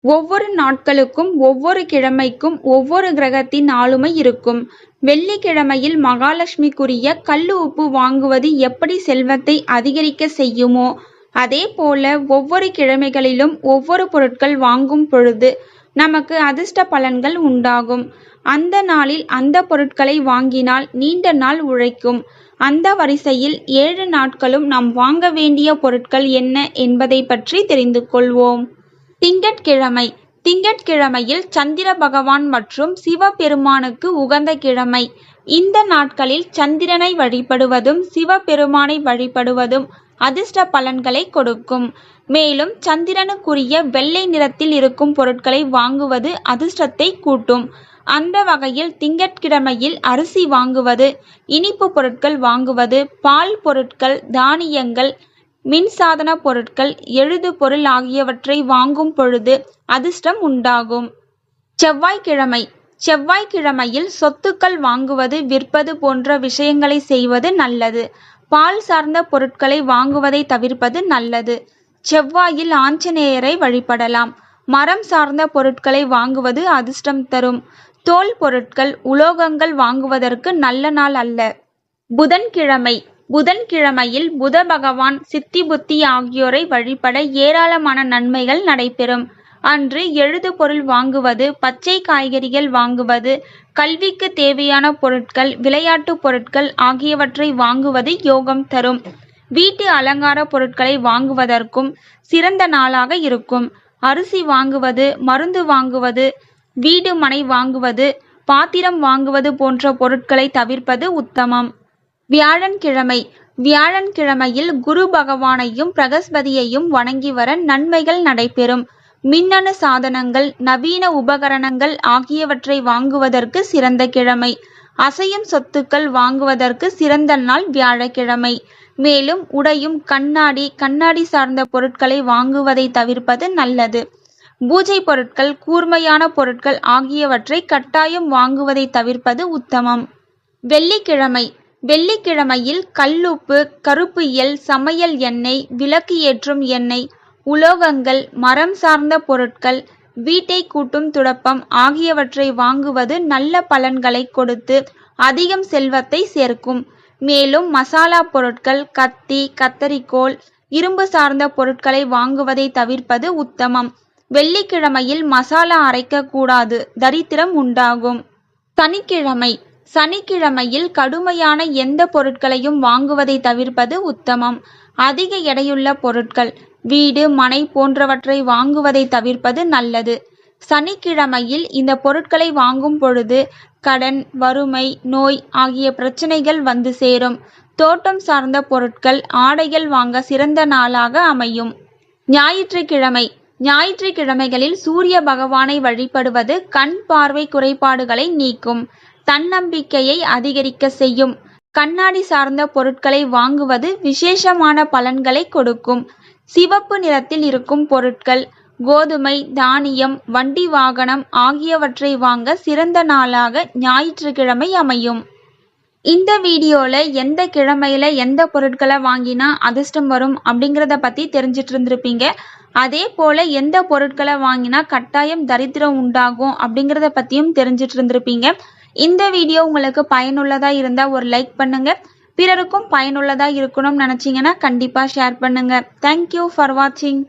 ஒவ்வொரு நாட்களுக்கும் ஒவ்வொரு கிழமைக்கும் ஒவ்வொரு கிரகத்தின் ஆளுமை இருக்கும். வெள்ளிக்கிழமையில் மகாலட்சுமிக்குரிய கல்லு உப்பு வாங்குவது எப்படி செல்வத்தை அதிகரிக்க செய்யுமோ, அதேபோல ஒவ்வொரு கிழமைகளிலும் ஒவ்வொரு பொருட்கள் வாங்கும் பொழுது நமக்கு அதிர்ஷ்ட பலன்கள் உண்டாகும். அந்த நாளில் அந்த பொருட்களை வாங்கினால் நீண்ட நாள் உழைக்கும். அந்த வரிசையில் 7 நாட்களும் நாம் வாங்க வேண்டிய பொருட்கள் என்ன என்பதை பற்றி தெரிந்து கொள்வோம். திங்கட்கிழமை. திங்கட்கிழமையில் சந்திர பகவான் மற்றும் சிவபெருமானுக்கு உகந்த கிழமை. இந்த நாட்களில் சந்திரனை வழிபடுவதும் சிவபெருமானை வழிபடுவதும் அதிர்ஷ்ட பலன்களை கொடுக்கும். மேலும் சந்திரனுக்குரிய வெள்ளை நிறத்தில் இருக்கும் பொருட்களை வாங்குவது அதிர்ஷ்டத்தை கூட்டும். அந்த வகையில் திங்கட்கிழமையில் அரிசி வாங்குவது, இனிப்பு பொருட்கள் வாங்குவது, பால் பொருட்கள், தானியங்கள், மின்சாதன பொருட்கள், எழுது பொருள் ஆகியவற்றை வாங்கும் பொழுது அதிர்ஷ்டம் உண்டாகும். செவ்வாய்க்கிழமை. செவ்வாய்க்கிழமையில் சொத்துக்கள் வாங்குவது, விற்பது போன்ற விஷயங்களை செய்வது நல்லது. பால் சார்ந்த பொருட்களை வாங்குவதை தவிர்ப்பது நல்லது. செவ்வாயில் ஆஞ்சநேயரை வழிபடலாம். மரம் சார்ந்த பொருட்களை வாங்குவது அதிர்ஷ்டம் தரும். தோல் பொருட்கள், உலோகங்கள் வாங்குவதற்கு நல்ல நாள் அல்ல. புதன்கிழமை. புதன்கிழமையில் புத பகவான், சித்தி புத்தி ஆகியோரை வழிபட ஏராளமான நன்மைகள் நடைபெறும். அன்று எழுது பொருள் வாங்குவது, பச்சை காய்கறிகள் வாங்குவது, கல்விக்கு தேவையான பொருட்கள், விளையாட்டு பொருட்கள் ஆகியவற்றை வாங்குவது யோகம் தரும். வீட்டு அலங்கார பொருட்களை வாங்குவதற்கும் சிறந்த நாளாக இருக்கும். அரிசி வாங்குவது, மருந்து வாங்குவது, வீடு மனை வாங்குவது, பாத்திரம் வாங்குவது போன்ற பொருட்களை தவிர்ப்பது உத்தமம். வியாழன்கிழமை. வியாழன்கிழமையில் குரு பகவானையும் பிரகஸ்பதியையும் வணங்கி வர நன்மைகள் நடைபெறும். மின்னணு சாதனங்கள், நவீன உபகரணங்கள் ஆகியவற்றை வாங்குவதற்கு சிறந்த கிழமை. அசையும் சொத்துக்கள் வாங்குவதற்கு சிறந்த நாள் வியாழக்கிழமை. மேலும் உடையும், கண்ணாடி சார்ந்த பொருட்களை வாங்குவதை தவிர்ப்பது நல்லது. பூஜை பொருட்கள், கூர்மையான பொருட்கள் ஆகியவற்றை கட்டாயம் வாங்குவதை தவிர்ப்பது உத்தமம். வெள்ளிக்கிழமை. வெள்ளிக்கிழமையில் கல்லுப்பு, கருப்பு எள், சமையல் எண்ணெய், விளக்கு ஏற்றும் எண்ணெய், உலோகங்கள், மரம் சார்ந்த பொருட்கள், வீட்டை கூட்டும் துடப்பம் ஆகியவற்றை வாங்குவது நல்ல பலன்களை கொடுத்து அதிகம் செல்வத்தை சேர்க்கும். மேலும் மசாலா பொருட்கள், கத்தி, கத்தரிக்கோல், இரும்பு சார்ந்த பொருட்களை வாங்குவதை தவிர்ப்பது உத்தமம். வெள்ளிக்கிழமையில் மசாலா அரைக்க கூடாது, தரித்திரம் உண்டாகும். சனிக்கிழமை. சனிக்கிழமையில் கடுமையான எந்த பொருட்களையும் வாங்குவதை தவிர்ப்பது உத்தமம். அதிக எடையுள்ள பொருட்கள், வீடு மனை போன்றவற்றை வாங்குவதை தவிர்ப்பது நல்லது. சனிக்கிழமையில் இந்த பொருட்களை வாங்கும் பொழுது கடன், வறுமை, நோய் ஆகிய பிரச்சனைகள் வந்து சேரும். தோட்டம் சார்ந்த பொருட்கள், ஆடைகள் வாங்க சிறந்த நாளாக அமையும். ஞாயிற்றுக்கிழமை. ஞாயிற்றுக்கிழமைகளில் சூரிய பகவானை வழிபடுவது கண் பார்வை குறைபாடுகளை நீக்கும். தன்னம்பிக்கையை அதிகரிக்க செய்யும். கண்ணாடி சார்ந்த பொருட்களை வாங்குவது விசேஷமான பலன்களை கொடுக்கும். சிவப்பு நிறத்தில் இருக்கும் பொருட்கள், கோதுமை, தானியம், வண்டி வாகனம் ஆகியவற்றை வாங்க சிறந்த நாளாக ஞாயிற்றுக்கிழமை அமையும். இந்த வீடியோல எந்த கிழமையில எந்த பொருட்களை வாங்கினா அதிர்ஷ்டம் வரும் அப்படிங்கிறத பத்தி தெரிஞ்சிட்டு இருந்திருப்பீங்க. அதே போல எந்த பொருட்களை வாங்கினா கட்டாயம் தரித்திரம் உண்டாகும் அப்படிங்கிறத பத்தியும் தெரிஞ்சிட்டு இருந்திருப்பீங்க. இந்த வீடியோ உங்களுக்கு பயனுள்ளதா இருந்தா ஒரு லைக் பண்ணுங்க. பிறருக்கும் பயனுள்ளதா இருக்கணும்னு நினைச்சீங்கன்னா கண்டிப்பா ஷேர் பண்ணுங்க. தேங்க்யூ ஃபார் வாட்சிங்.